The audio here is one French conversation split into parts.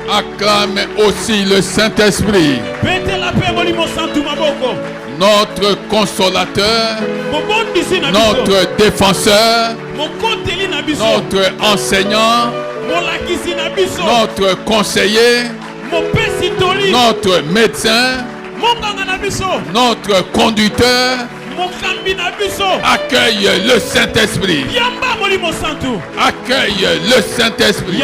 Acclame aussi le Saint-Esprit. Notre consolateur, notre défenseur, notre enseignant, notre conseiller, notre médecin, notre conducteur. Accueille le Saint-Esprit. Accueille le Saint-Esprit.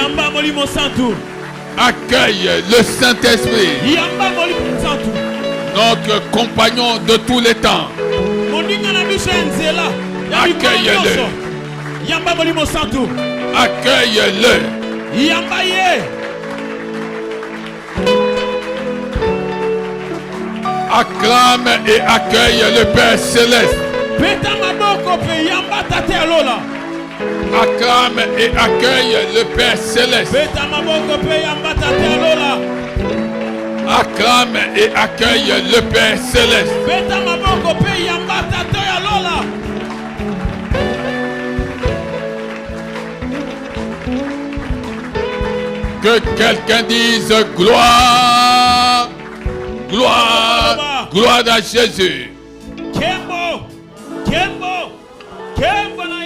Accueille le Saint-Esprit. Notre compagnon de tous les temps. Accueille-le. Accueille-le. Acclame et accueille le Père Céleste. Acclame et accueille le Père Céleste. Acclame et accueille le Père Céleste. Que quelqu'un dise gloire, gloire, gloire à Jésus.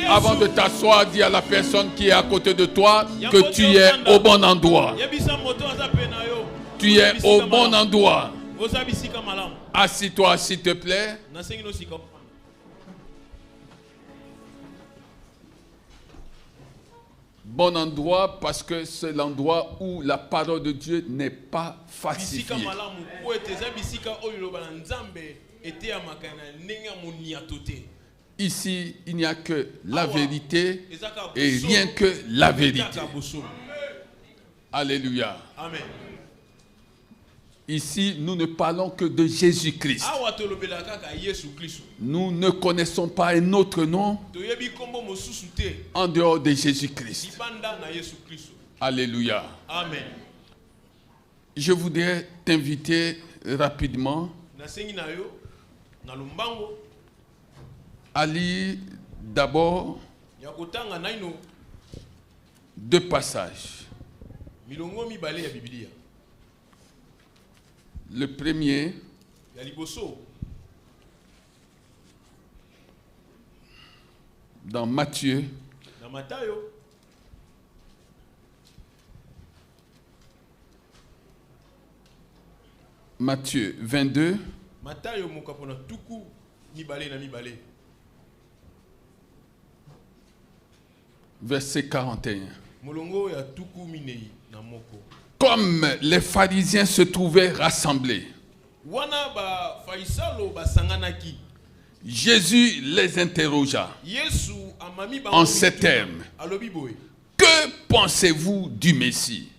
Avant de t'asseoir, dis à la personne qui est à côté de toi que tu es au bon endroit. Tu es au bon endroit. Assis-toi, s'il te plaît. Bon endroit parce que c'est l'endroit où la parole de Dieu n'est pas falsifiée. Ici, il n'y a que la vérité et rien que la vérité. Alléluia. Amen. Ici, nous ne parlons que de Jésus-Christ. Nous ne connaissons pas un autre nom en dehors de Jésus-Christ. Alléluia. Amen. Je voudrais t'inviter rapidement à lire d'abord 2 passages. Le premier, dans Matthieu, Matthieu 22, verset 41. Comme les pharisiens se trouvaient rassemblés, Jésus les interrogea en ces termes. Que pensez-vous du Messie?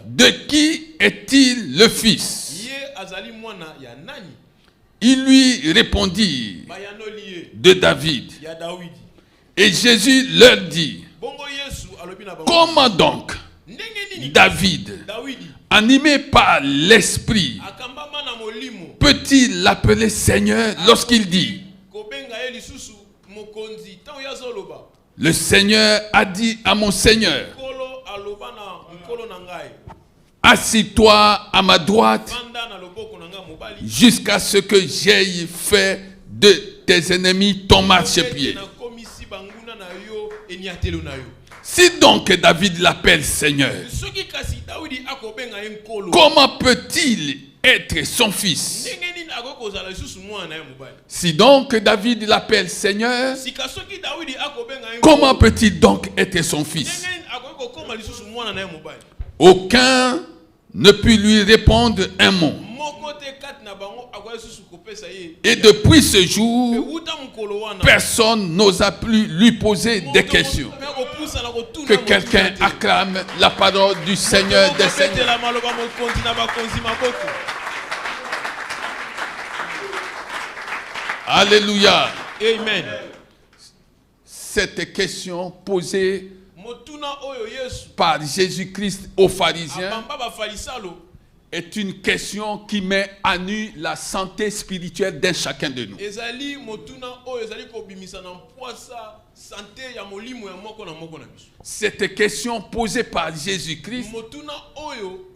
De qui est-il le fils? Ils lui répondirent, de David. Et Jésus leur dit, comment donc David, animé par l'Esprit, peut-il l'appeler Seigneur lorsqu'il dit, le Seigneur a dit à mon Seigneur, assis-toi à ma droite jusqu'à ce que j'aille fait de tes ennemis ton marchepied. Si donc David l'appelle Seigneur, comment peut-il être son fils? Si donc David l'appelle Seigneur, comment peut-il donc être son fils? Aucun ne put lui répondre un mot. Et depuis ce jour, personne n'osa plus lui poser des questions. Que quelqu'un acclame la parole du Seigneur des Seigneurs. Alléluia. Amen. Cette question posée par Jésus-Christ aux pharisiens est une question qui met à nu la santé spirituelle d'un chacun de nous. Cette question posée par Jésus-Christ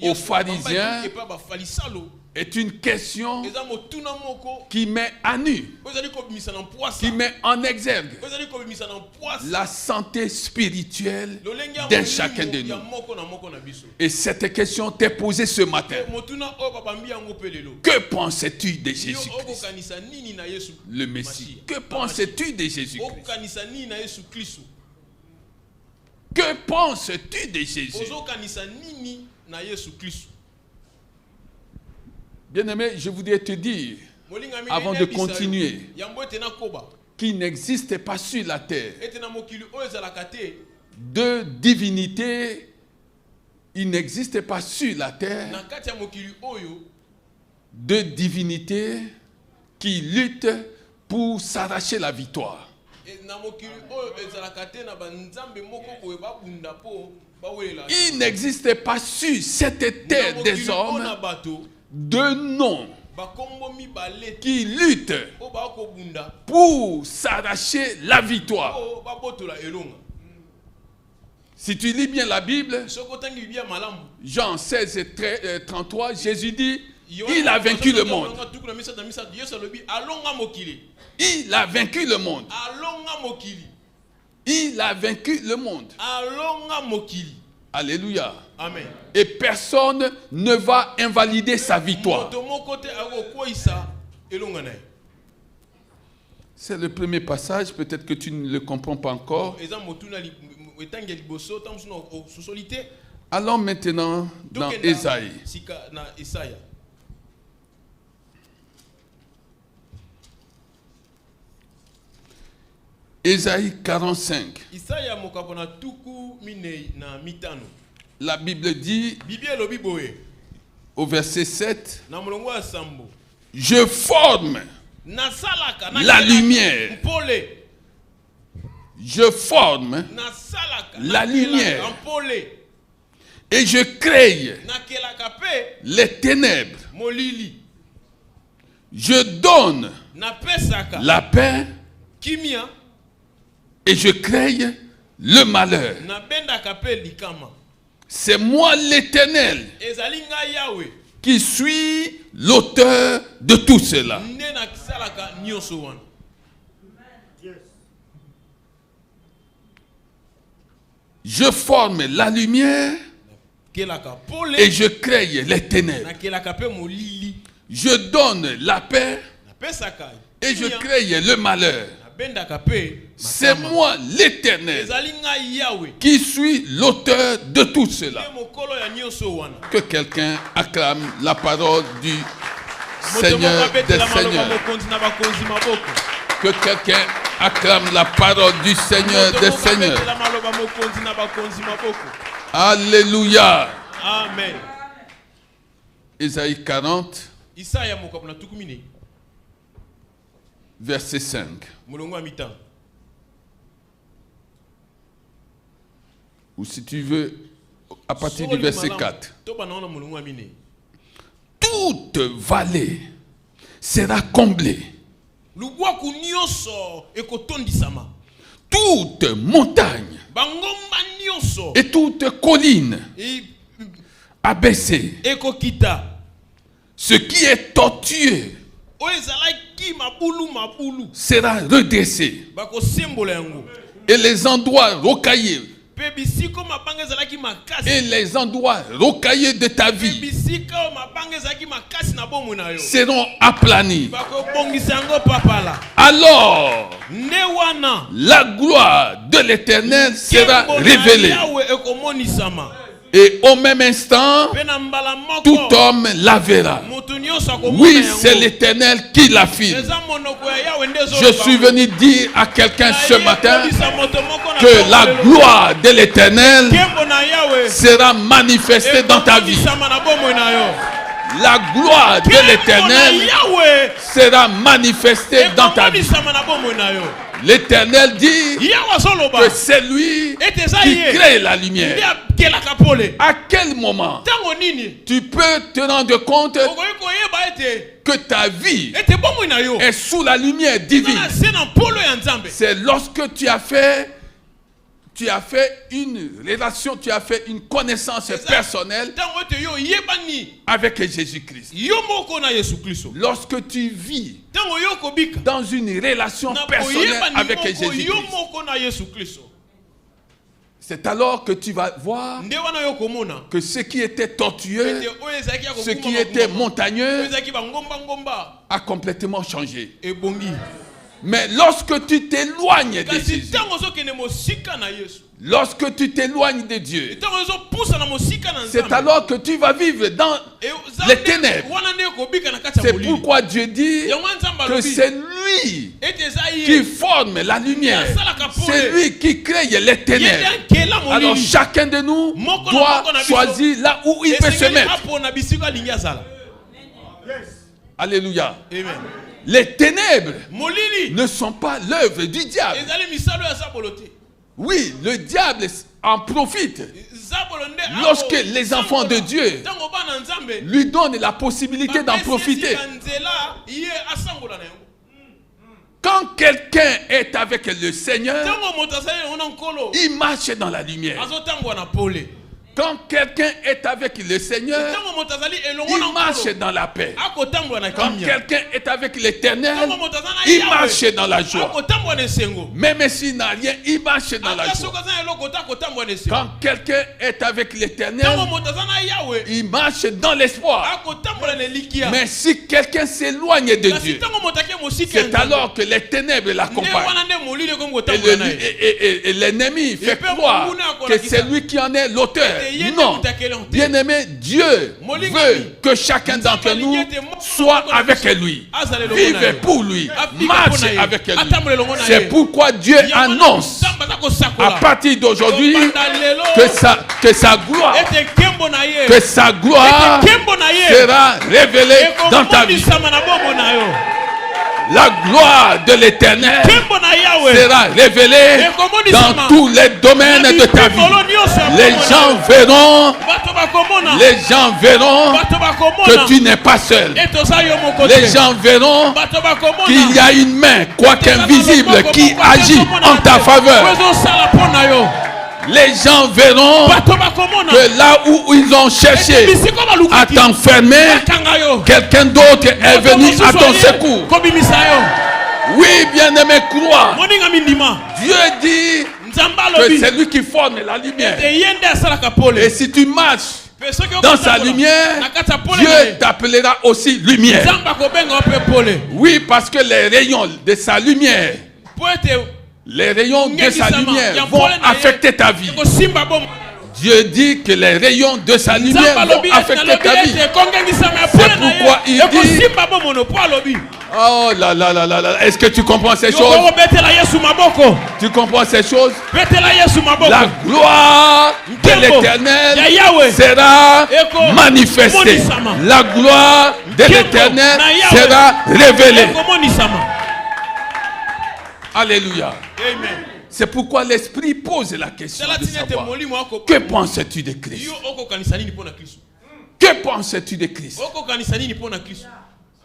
aux pharisiens est une question qui met à nu, qui met en exergue la santé spirituelle d'un chacun de nous. Et cette question t'est posée ce matin. Que penses-tu de Jésus-Christ, le Messie? Que penses-tu de Jésus-Christ? Que penses-tu de Jésus? Bien-aimé, je voudrais te dire, avant de continuer, qu'il n'existe pas sur la terre deux divinités. Il n'existe pas sur la terre deux divinités qui luttent pour s'arracher la victoire. Il n'existe pas sur cette terre des hommes deux noms qui luttent pour s'arracher la victoire. Si tu lis bien la Bible, Jean 16 et 33, Jésus dit, il a vaincu le monde. Il a vaincu le monde. Il a vaincu le monde. Alléluia. Amen. Et personne ne va invalider sa victoire. C'est le premier passage, peut-être que tu ne le comprends pas encore. Allons maintenant dans Ésaïe. Ésaïe 45. La Bible dit au verset 7, je forme la lumière. Je forme la lumière et je crée les ténèbres. Je donne la paix et je crée le malheur. C'est moi l'Éternel qui suis l'auteur de tout cela. Je forme la lumière et je crée les ténèbres. Je donne la paix et je crée le malheur. C'est moi l'Éternel qui suis l'auteur de tout cela. Que quelqu'un acclame la parole du Seigneur des Seigneurs. Que quelqu'un acclame la parole du Seigneur des Seigneurs. Alléluia. Amen. Ésaïe 40, verset 5. Ou si tu veux, à partir du verset 4. Toute vallée sera comblée. Toute montagne et toute colline abaissée. Ce qui est tortueux sera redressé. Et les endroits rocailleux et les endroits rocailleux de ta vie seront aplanis. Alors, la gloire de l'Éternel sera révélée. Et au même instant, tout homme la verra. Oui, c'est l'Éternel qui l'affirme. Je suis venu dire à quelqu'un ce matin que la gloire de l'Éternel sera manifestée dans ta vie. La gloire de l'Éternel sera manifestée dans ta vie. L'Éternel dit que c'est lui qui crée la lumière. À quel moment tu peux te rendre compte que ta vie est sous la lumière divine? C'est lorsque tu as fait une relation, tu as fait une connaissance personnelle avec Jésus-Christ. Lorsque tu vis dans une relation personnelle avec Jésus-Christ, c'est alors que tu vas voir que ce qui était tortueux, ce qui était montagneux a complètement changé. Mais lorsque tu t'éloignes de Jésus, lorsque tu t'éloignes de Dieu, c'est alors que tu vas vivre dans les ténèbres. C'est pourquoi Dieu dit que c'est lui qui forme la lumière. C'est lui qui crée les ténèbres. Alors chacun de nous doit choisir là où il peut se mettre. Alléluia. Amen. Les ténèbres ne sont pas l'œuvre du diable. Oui, le diable en profite lorsque les enfants de Dieu lui donnent la possibilité d'en profiter. Quand quelqu'un est avec le Seigneur, il marche dans la lumière. Quand quelqu'un est avec le Seigneur, il marche dans la paix. Quand quelqu'un est avec l'Éternel, il marche dans la joie. Même s'il n'a rien, il marche dans la joie. Quand quelqu'un est avec l'Éternel, il marche dans l'espoir. Mais si quelqu'un s'éloigne de Dieu, c'est alors que les ténèbres l'accompagnent. Et l'ennemi fait croire que c'est lui qui en est l'auteur. Non, bien-aimé, Dieu veut que chacun d'entre nous soit avec lui, vive pour lui, marche avec lui. C'est pourquoi Dieu annonce à partir d'aujourd'hui que sa gloire sera révélée dans ta vie. La gloire de l'Éternel sera révélée dans tous les domaines de ta vie. Les gens verront que tu n'es pas seul. Les gens verront qu'il y a une main, quoique invisible, qui agit en ta faveur. Les gens verront que là où ils ont cherché à t'enfermer, quelqu'un d'autre est venu à ton secours. Oui, bien-aimé, crois. Dieu dit que c'est lui qui forme la lumière. Et si tu marches dans sa lumière, Dieu t'appellera aussi lumière. Oui, parce que les rayons de sa lumière, les rayons de sa lumière vont affecter ta vie. Dieu dit que les rayons de sa lumière vont affecter ta vie. C'est pourquoi il dit... Oh là là là là là. Est-ce que tu comprends ces choses? Tu comprends ces choses? La gloire de l'Éternel sera manifestée. La gloire de l'Éternel sera révélée. Alléluia. Amen. C'est pourquoi l'Esprit pose la question de savoir, que penses-tu de Christ? Que penses-tu de Christ?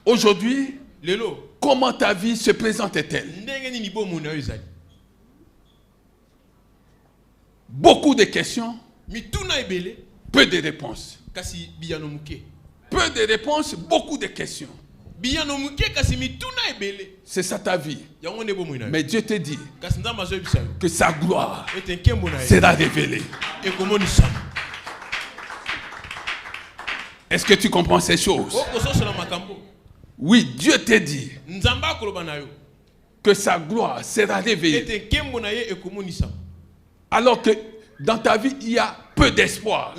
Aujourd'hui, comment ta vie se présente-t-elle? Beaucoup de questions, peu de réponses. Peu de réponses, beaucoup de questions. C'est ça ta vie. Mais Dieu te dit que sa gloire sera révélée. Est-ce que tu comprends ces choses? Oui, Dieu te dit que sa gloire sera révélée. Alors que dans ta vie, il y a peu d'espoir.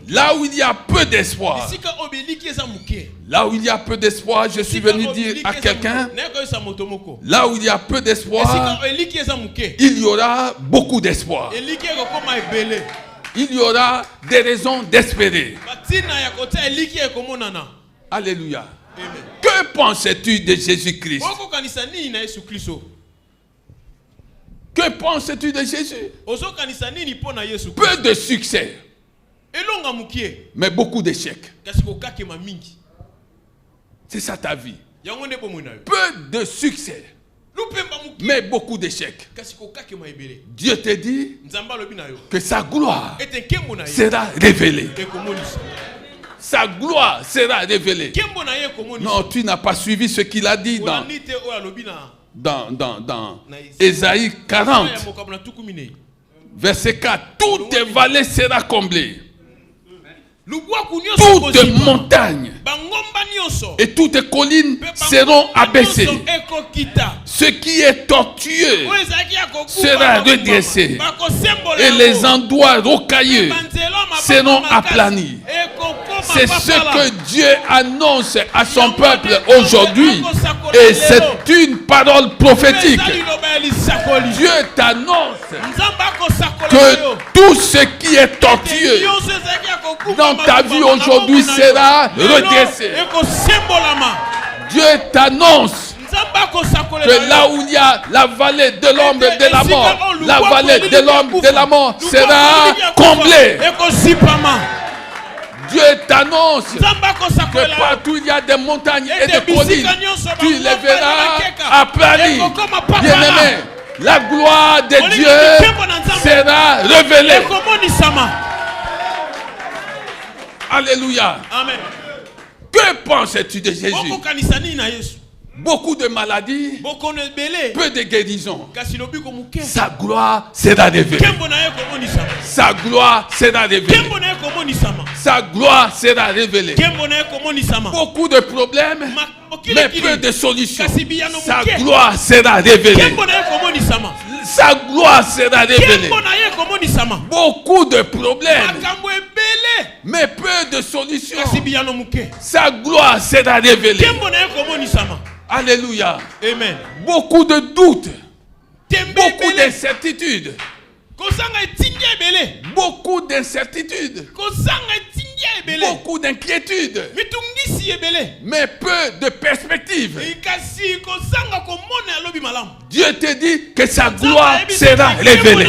Là où il y a peu d'espoir, je suis venu dire à quelqu'un, là où il y a peu d'espoir, il y aura beaucoup d'espoir. Il y aura des raisons d'espérer. Alléluia. Amen. Que Que penses-tu de Jésus-Christ? Que penses-tu de Jésus? Peu de succès, mais beaucoup d'échecs. C'est ça ta vie. Peu de succès, mais beaucoup d'échecs. Dieu te dit que sa gloire sera révélée. Sa gloire sera révélée. Non, tu n'as pas suivi ce qu'il a dit dans Ésaïe 40, verset 4. Toutes tes vallées seront comblées. Toutes les montagnes et toutes les collines seront abaissées. Ce qui est tortueux sera redressé et les endroits rocailleux seront aplanis. C'est ce que Dieu annonce à son peuple aujourd'hui, et c'est une parole prophétique. Dieu t'annonce que tout ce qui est tortueux dans ta vie aujourd'hui sera redressé. Dieu t'annonce que là où il y a la vallée de l'ombre de la mort, la vallée de l'ombre de la mort sera comblée. Dieu t'annonce que partout il y a des montagnes et des collines, tu les verras aplanies. Bien-aimé, la gloire de Dieu sera révélée. Alléluia. Amen. Que penses-tu de Jésus? Beaucoup de maladies, peu de guérisons. Sa gloire sera révélée. Sa gloire sera révélée. Sa gloire sera révélée. Beaucoup de problèmes, mais peu de solutions. Sa gloire sera révélée. Sa gloire sera révélée. Beaucoup de problèmes, mais peu de solutions. Sa gloire sera révélée. Alléluia. Amen. Beaucoup de doutes, beaucoup d'incertitudes, beaucoup d'incertitudes, beaucoup d'inquiétudes, mais peu de perspectives. Dieu te dit que sa gloire sera révélée.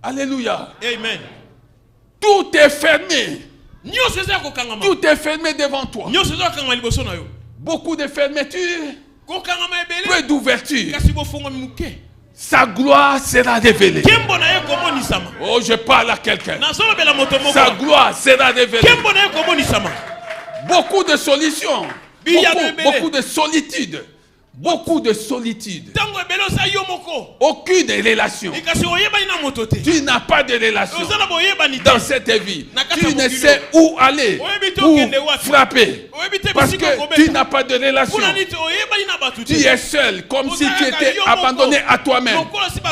Alléluia. Amen. Tout est fermé. Tout est fermé devant toi. Beaucoup de fermetures, peu d'ouverture. Sa gloire sera révélée. Oh, je parle à quelqu'un. Sa gloire sera révélée. Beaucoup de solutions, beaucoup de solitude. Beaucoup de solitude. Aucune relation. Tu n'as pas de relation dans cette vie. Tu ne sais où aller, où frapper. Parce que tu n'as pas de relation. Tu es seul, comme si tu étais abandonné à toi-même.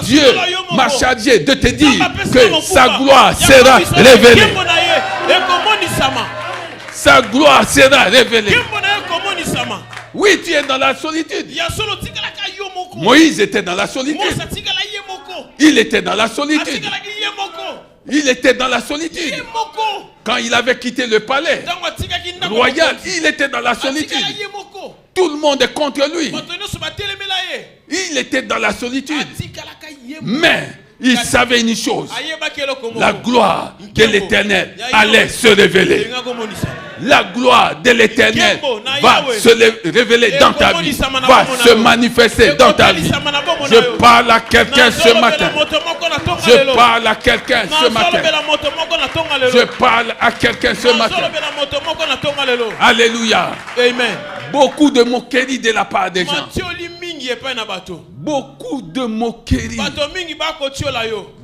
Dieu m'a chargé de te dire que sa gloire sera révélée. Sa gloire sera révélée. Oui, tu es dans la solitude. Moïse était dans la solitude. Il était dans la solitude. Il était dans la solitude. Quand il avait quitté le palais royal, il était dans la solitude. Tout le monde est contre lui. Il était dans la solitude. Mais il savait une chose. La gloire de l'Éternel allait se révéler. La gloire de l'Éternel va se révéler dans ta vie, va se manifester dans ta vie. Je parle à quelqu'un ce matin. Je parle à quelqu'un ce matin. Je parle à quelqu'un ce matin. Alléluia. Amen. Beaucoup de moqueries de la part des gens. Beaucoup de moqueries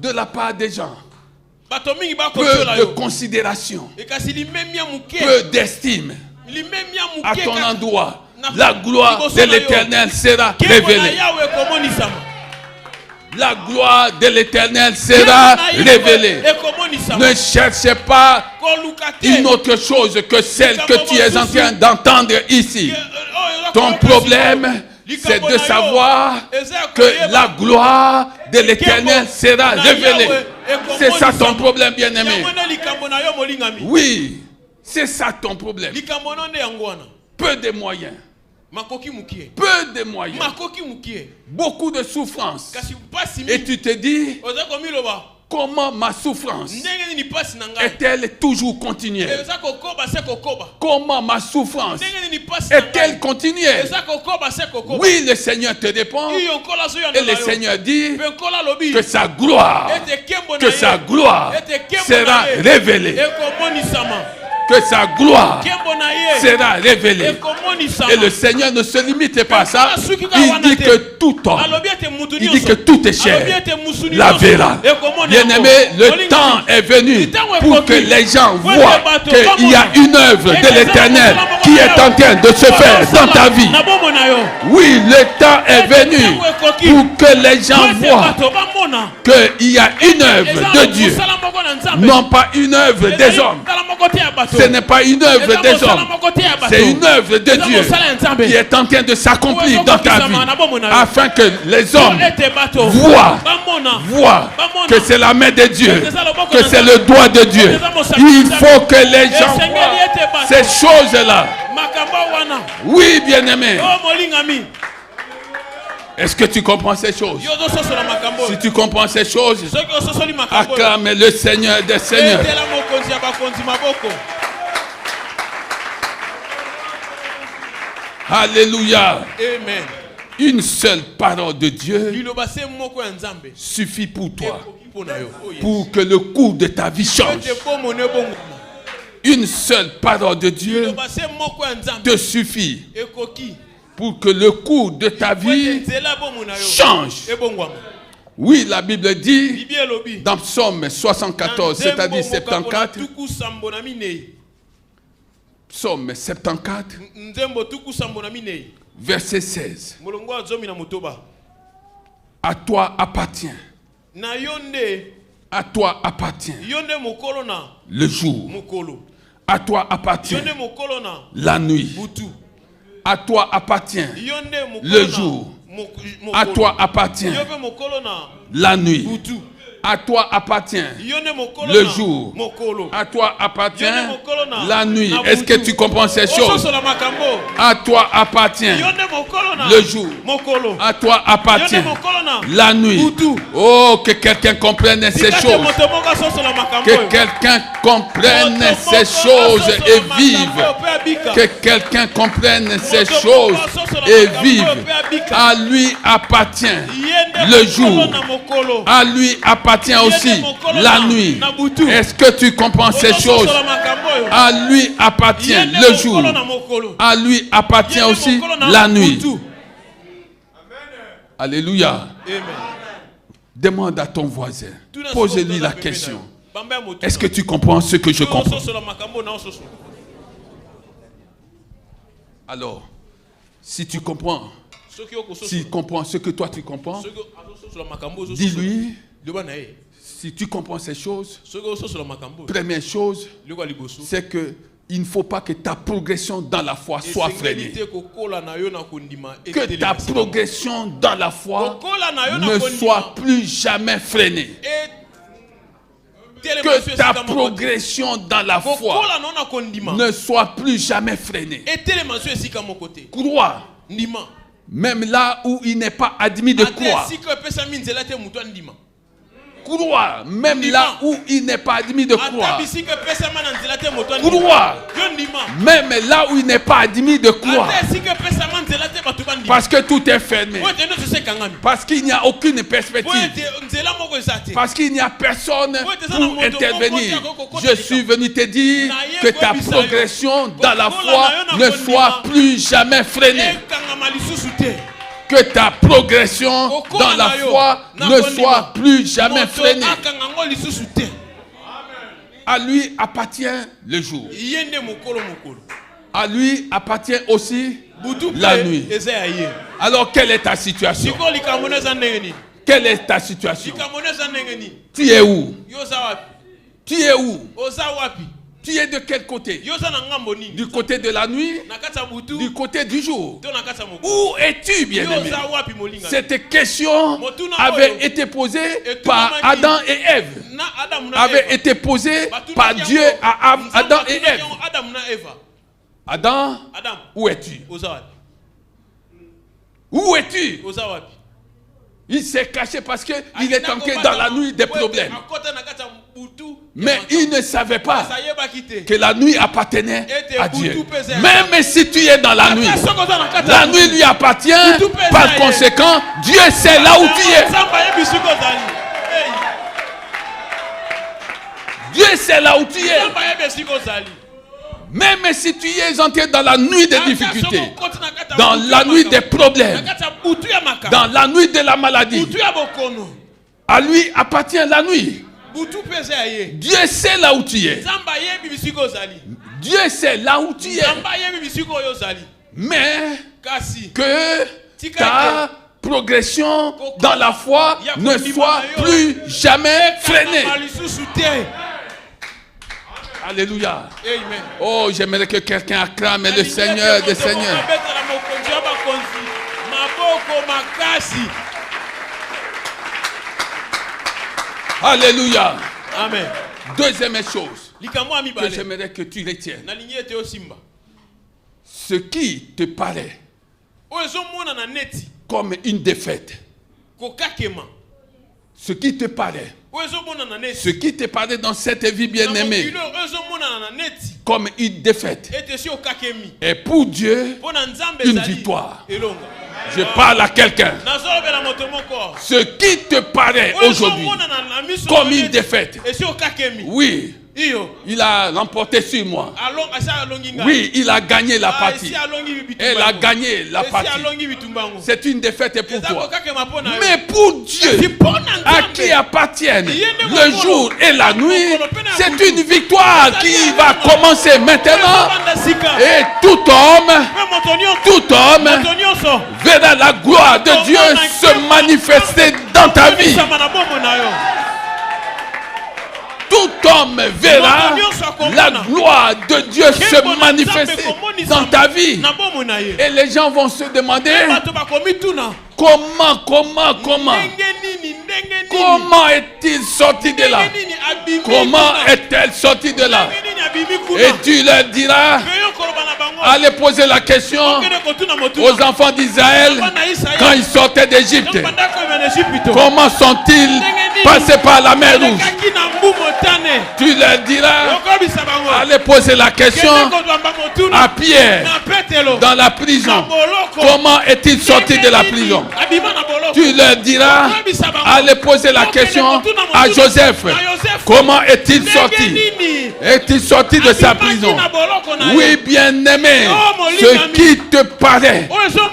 de la part des gens. Peu de considération, peu d'estime à ton endroit. La gloire de l'Éternel sera révélée. La gloire de l'Éternel sera révélée. Ne cherchez pas une autre chose que celle que tu es en train d'entendre ici. Ton problème, c'est de savoir que la gloire de l'Éternel sera révélée. C'est ça ton problème, bien-aimé. Oui, C'est ça ton problème. Peu de moyens. Peu de moyens. Beaucoup de souffrance. Et tu te dis, comment ma souffrance est-elle toujours continuelle? Comment ma souffrance est-elle continuelle? Oui, le Seigneur te répond. Et le Seigneur dit que sa gloire sera révélée. Que sa gloire sera révélée. Et le Seigneur ne se limite pas à ça. Il dit que tout homme, il dit que tout est cher, la verra. Bien-aimé, le temps est venu pour que les gens voient qu'il y a une œuvre de l'Éternel qui est en train de se faire dans ta vie. Oui, le temps est venu pour que les gens voient qu'il y a une œuvre de Dieu, non pas une œuvre des hommes. Ce n'est pas une œuvre des hommes, c'est une œuvre de Dieu qui est en train de s'accomplir dans ta vie, afin que les hommes voient que c'est la main de Dieu, que c'est le doigt de Dieu. Il faut que les gens voient ces choses-là. Oui, bien-aimé. Est-ce que tu comprends ces choses? Si tu comprends ces choses, acclame le Seigneur des Seigneurs. Alléluia. Amen. Une seule parole de Dieu suffit pour toi, pour que le cours de ta vie change. Une seule parole de Dieu te suffit pour que le cours de ta vie change. Oui, la Bible dit dans Psaume 74, c'est-à-dire 74, Psaume 74, verset 16. À toi appartient. À toi appartient le jour. À toi appartient la nuit. À toi appartient le jour. À toi appartient la nuit. À toi appartient le jour. À toi appartient la nuit. Est-ce que tu comprends ces choses? À toi appartient le jour. À toi appartient la nuit. Oh, que quelqu'un comprenne ces choses. Que quelqu'un comprenne ces choses et vive. Que quelqu'un comprenne ces choses et vive. À lui appartient le jour. À lui appartient aussi la nuit. Est-ce que tu comprends ces choses? À lui appartient le jour. À lui appartient aussi la nuit. Alléluia. Demande à ton voisin. Pose-lui la question. Est-ce que tu comprends ce que je comprends? Alors, si tu comprends, s'il comprend ce que toi tu comprends, dis-lui. Si tu comprends ces choses, première chose, c'est que il ne faut pas que ta progression dans la foi soit freinée. Que ta progression dans la foi ne soit plus jamais freinée. Que ta progression dans la foi ne soit plus jamais freinée. Crois. Même là où il n'est pas admis de croire. Croire, même là où il n'est pas admis de croire. Croire, même là où il n'est pas admis de croire. Parce que tout est fermé. Parce qu'il n'y a aucune perspective. Parce qu'il n'y a personne pour intervenir. Je suis venu te dire que ta progression dans la foi ne soit plus jamais freinée. Que ta progression dans la foi ne soit plus jamais freinée. À lui appartient le jour. À lui appartient aussi la nuit. Alors quelle est ta situation? Quelle est ta situation? Tu es où? Tu es où? Tu es de quel côté? Du côté de la nuit? Du côté du jour? Où es-tu, bien-aimé? Cette question avait été posée par Adam et Ève. Avait été posée par Dieu à Adam et Ève. Adam, où es-tu? Où es-tu? Il s'est caché parce qu'il est entré dans la nuit des problèmes. Mais il ne savait pas que la nuit appartenait à Dieu. Même si tu es dans la nuit lui appartient. Par conséquent, Dieu sait là où tu es. Dieu sait là où tu es. Même si tu es entré dans la nuit des difficultés, dans la nuit des problèmes, dans la nuit de la maladie, à lui appartient la nuit. Dieu sait là où tu es. Dieu sait là où tu es. Mais que ta progression dans la foi ne soit plus jamais freinée. Alléluia. Amen. Oh, j'aimerais que quelqu'un acclame le Seigneur des Seigneurs. Alléluia. Amen. Deuxième chose que j'aimerais que tu retiennes. Ce qui te paraît comme une défaite. Ce qui te paraît. Ce qui te paraît dans cette vie bien-aimée comme une défaite est pour Dieu une victoire. Je parle à quelqu'un. Ce qui te paraît aujourd'hui comme une défaite, oui, il a remporté sur moi. Oui, il a gagné la partie. Elle a gagné la partie. C'est une défaite pour toi. Mais pour Dieu, à qui appartiennent le jour et la nuit, c'est une victoire qui va commencer maintenant. Et tout homme verra la gloire de Dieu se manifester dans ta vie. Tout homme verra la gloire de Dieu se manifester dans ta vie. Et les gens vont se demander comment est-il sorti de là? Comment est-elle sortie de là? Et tu leur diras, allez poser la question aux enfants d'Israël quand ils sortaient d'Égypte. Comment sont-ils passés par la mer Rouge? Tu leur diras, allez poser la question à Pierre dans la prison. Comment est-il sorti de la prison? Tu leur diras, allez poser la question à Joseph. Comment est-il sorti? Est-il sorti de sa prison? Oui, bien-aimé, ce qui te paraît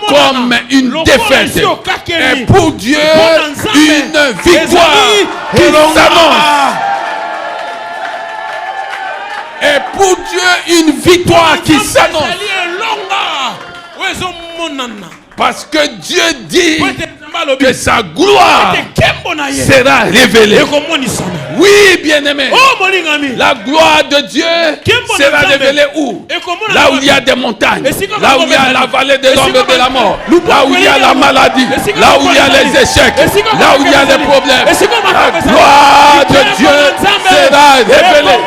comme une défaite est pour Dieu une victoire qui s'annonce. Et pour Dieu une victoire qui s'annonce. Parce que Dieu dit que sa gloire sera révélée. Oui, bien-aimé. La gloire de Dieu sera révélée où? Là où il y a des montagnes. Là où il y a la vallée de l'ombre de la mort. Là où il y a la maladie. Là où il y a les échecs. Là où il y a les problèmes. La gloire de Dieu sera révélée.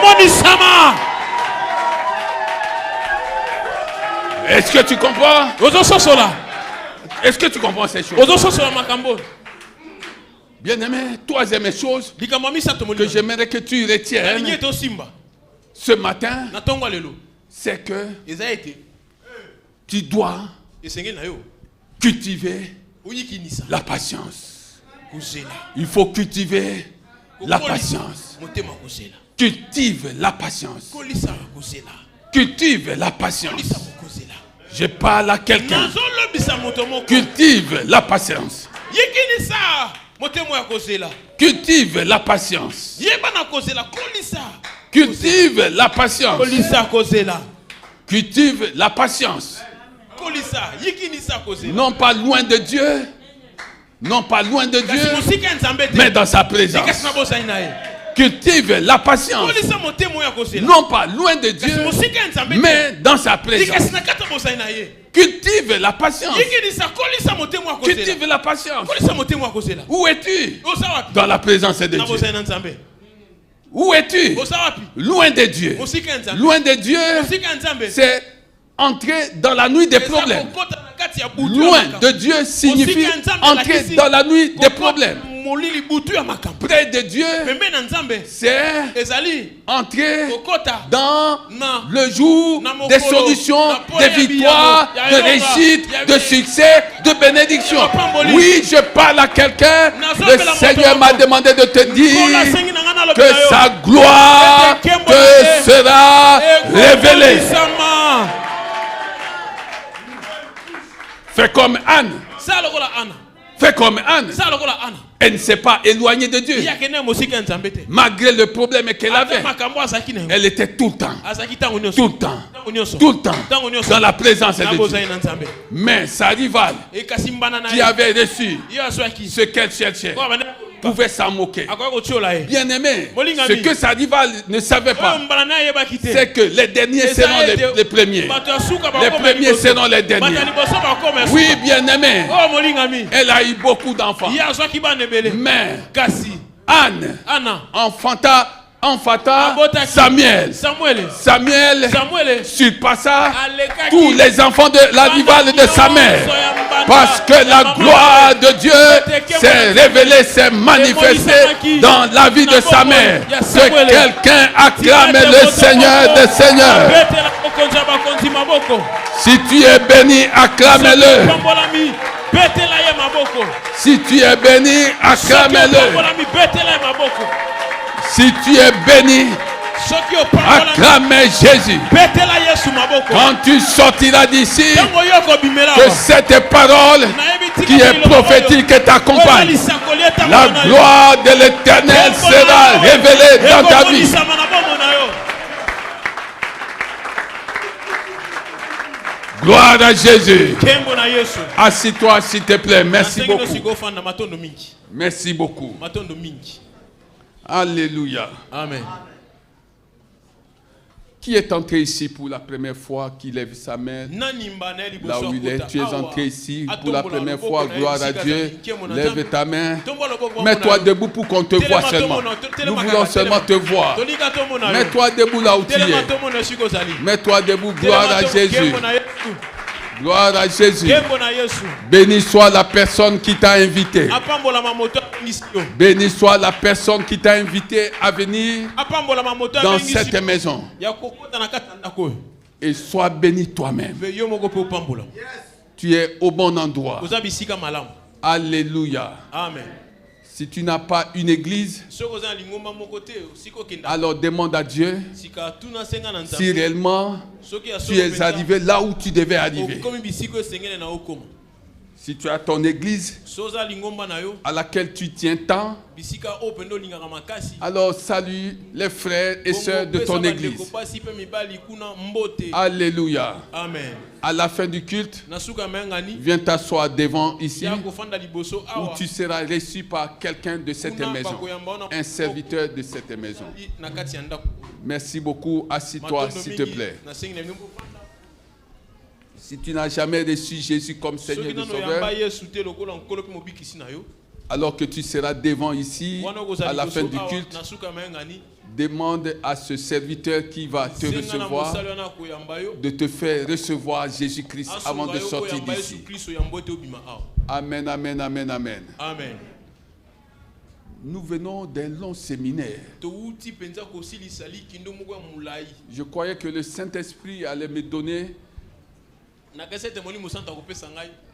Est-ce que tu comprends? Est-ce que tu comprends ces choses? Bien-aimé, troisième chose que j'aimerais que tu retiennes ce matin, c'est que tu dois cultiver la patience. Il faut cultiver la patience. Cultive la patience. Cultive la patience. Je parle à quelqu'un. Cultive la patience. Cultive la patience. Cultive la patience. Cultive la patience. Non pas loin de Dieu. Non pas loin de Dieu. Mais dans sa présence. cultive la patience. Non pas loin de Dieu, mais dans sa présence. Cultive la patience. Cultive la patience. Où es-tu? Dans la présence de Dieu. Où es-tu? Loin de Dieu. Loin de Dieu, c'est entrer dans la nuit des problèmes. Loin de Dieu signifie entrer dans la nuit des problèmes. Près de Dieu, c'est entrer dans le jour des solutions, des victoires, de réussite, de succès, de bénédiction. Oui, je parle à quelqu'un. Le Seigneur m'a demandé de te dire que sa gloire te sera révélée. Fais comme Anne. Fais comme Anne. Elle ne s'est pas éloignée de Dieu. Malgré le problème qu'elle avait, elle était tout le temps dans la présence de Dieu. Mais sa rivale qui avait reçu ce qu'elle cherchait pouvait s'en moquer. Bien aimé, ce que sa rivale ne savait pas, c'est que les derniers seront les premiers. Les premiers seront les derniers. Oui, bien aimé, elle a eu beaucoup d'enfants. Mais Anne enfanta Samuel. Samuel surpassa tous les enfants de la rivale de sa mère. Parce que la gloire de Dieu s'est révélée, s'est manifestée dans la vie de sa mère. Que quelqu'un acclame le Seigneur des Seigneurs. Si tu es béni, acclame-le. Si tu es béni, acclame-le. Si tu es béni, acclame Jésus. Quand tu sortiras d'ici, que cette parole qui est prophétique t'accompagne. La gloire de l'Éternel sera révélée dans ta vie. Gloire à Jésus. Assis-toi s'il te plaît. Merci beaucoup. Merci beaucoup. Alléluia. Amen. Qui est entré ici pour la première fois, qui lève sa main là où il est? Tu es entré ici pour la première fois, gloire à Dieu. Lève ta main. Mets-toi debout pour qu'on te voie seulement. Nous voulons seulement te voir. Mets-toi debout là où tu es. Mets-toi debout, gloire à Jésus. Gloire à Jésus. Béni soit la personne qui t'a invité. Béni soit la personne qui t'a invité à venir dans cette maison. Et sois béni toi-même. Tu es au bon endroit. Alléluia. Amen. Si tu n'as pas une église, alors demande à Dieu si réellement tu es arrivé là où tu devais arriver. Si tu as ton église à laquelle tu tiens tant, alors salue les frères et sœurs de ton église. Alléluia. Amen. À la fin du culte, viens t'asseoir devant ici où tu seras reçu par quelqu'un de cette maison, un serviteur de cette maison. Merci beaucoup. Assis-toi s'il te plaît. Si tu n'as jamais reçu Jésus comme Seigneur et Sauveur, alors que tu seras devant ici à la fin du culte, demande à ce serviteur qui va te recevoir de te faire recevoir Jésus-Christ avant de sortir d'ici. Amen, amen, amen, amen. Amen. Nous venons d'un long séminaire. Je croyais que le Saint-Esprit allait me donner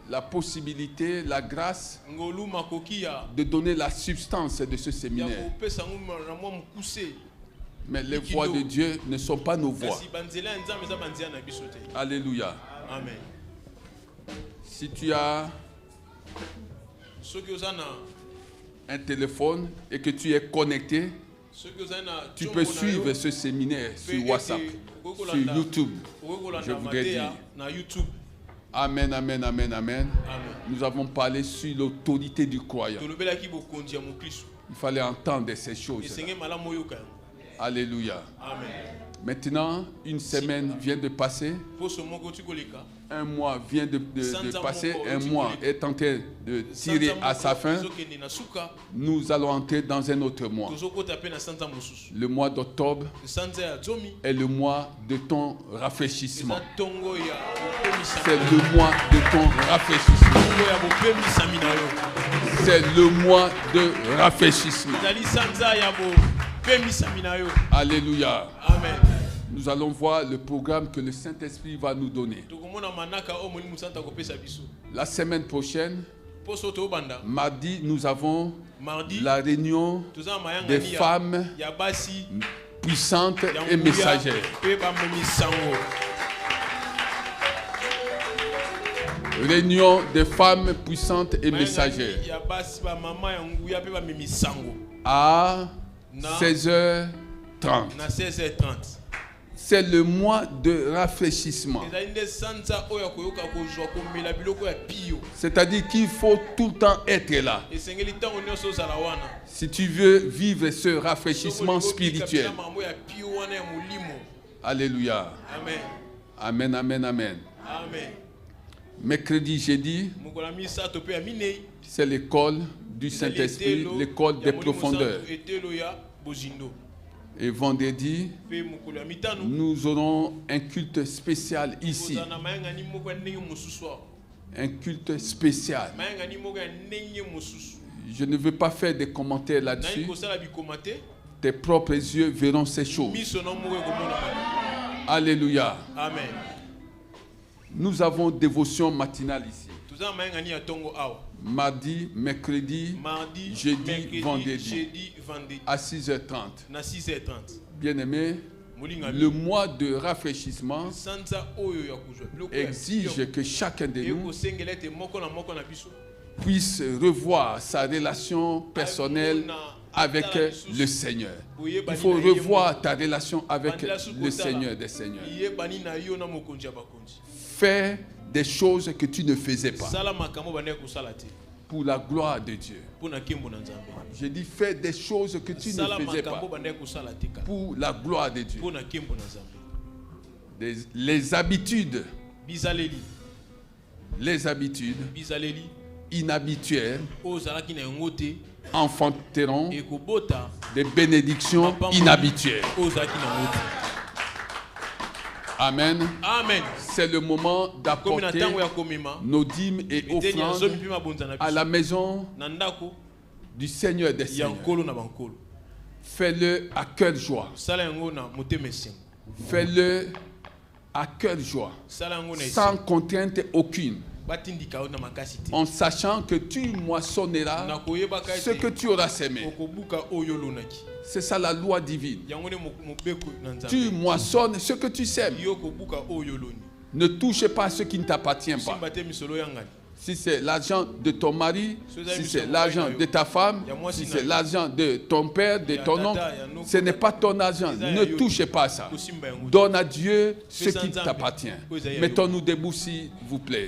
la possibilité, la grâce de donner la substance de ce séminaire. Mais les voix de Dieu ne sont pas nos voix. Alléluia. Amen. Si tu as un téléphone et que tu es connecté, tu peux suivre ce séminaire sur WhatsApp, sur YouTube. Je voudrais dire. Amen, amen, amen, amen. Nous avons parlé sur l'autorité du croyant. Il fallait entendre ces choses. Alléluia. Amen. Maintenant, une semaine vient de passer. Un mois vient de passer. Un mois est en train de tirer à sa fin. Nous allons entrer dans un autre mois. Le mois d'octobre est le mois de ton rafraîchissement. C'est le mois de ton rafraîchissement. C'est le mois de rafraîchissement. Alléluia. Amen. Nous allons voir le programme que le Saint-Esprit va nous donner. La semaine prochaine, mardi, nous avons la réunion des femmes puissantes et messagères. Réunion des femmes puissantes et messagères. À 16h30. C'est le mois de rafraîchissement. C'est-à-dire qu'il faut tout le temps être là. Si tu veux vivre ce rafraîchissement spirituel. Alléluia. Amen, amen, amen. Mercredi, jeudi, c'est l'école du Saint-Esprit, l'école des profondeurs. Et vendredi, nous aurons un culte spécial ici. Un culte spécial. Je ne veux pas faire des commentaires là-dessus. Tes propres yeux verront ces choses. Alléluia. Amen. Nous avons dévotion matinale ici. Mardi, mercredi, jeudi, vendredi, à 6h30. Bien-aimé, le mois de rafraîchissement exige que chacun de nous puisse revoir sa relation personnelle avec le Seigneur. Il faut revoir ta relation avec le Seigneur des Seigneurs. Faire des choses que tu ne faisais pas. Pour la gloire de Dieu. Je dis fais des choses que tu ne faisais pas. Pour la gloire de Dieu. Les habitudes. Les habitudes inhabituelles enfanteront des bénédictions inhabituelles. Amen. Amen. C'est le moment d'apporter nos dîmes et offrandes à la maison du Seigneur des Seigneurs. Fais-le à cœur joie. Fais-le à cœur joie. Sans contrainte aucune. En sachant que tu moissonneras ce que tu auras sémé. C'est ça la loi divine. Tu moissonnes ce que tu sèmes. Ne touche pas à ce qui ne t'appartient pas. Si c'est l'argent de ton mari, si c'est l'argent de ta femme, si c'est l'argent de ton père, de ton oncle, ce n'est pas ton argent. Ne touchez pas à ça. Donne à Dieu ce qui t'appartient. Mettons-nous debout s'il vous plaît.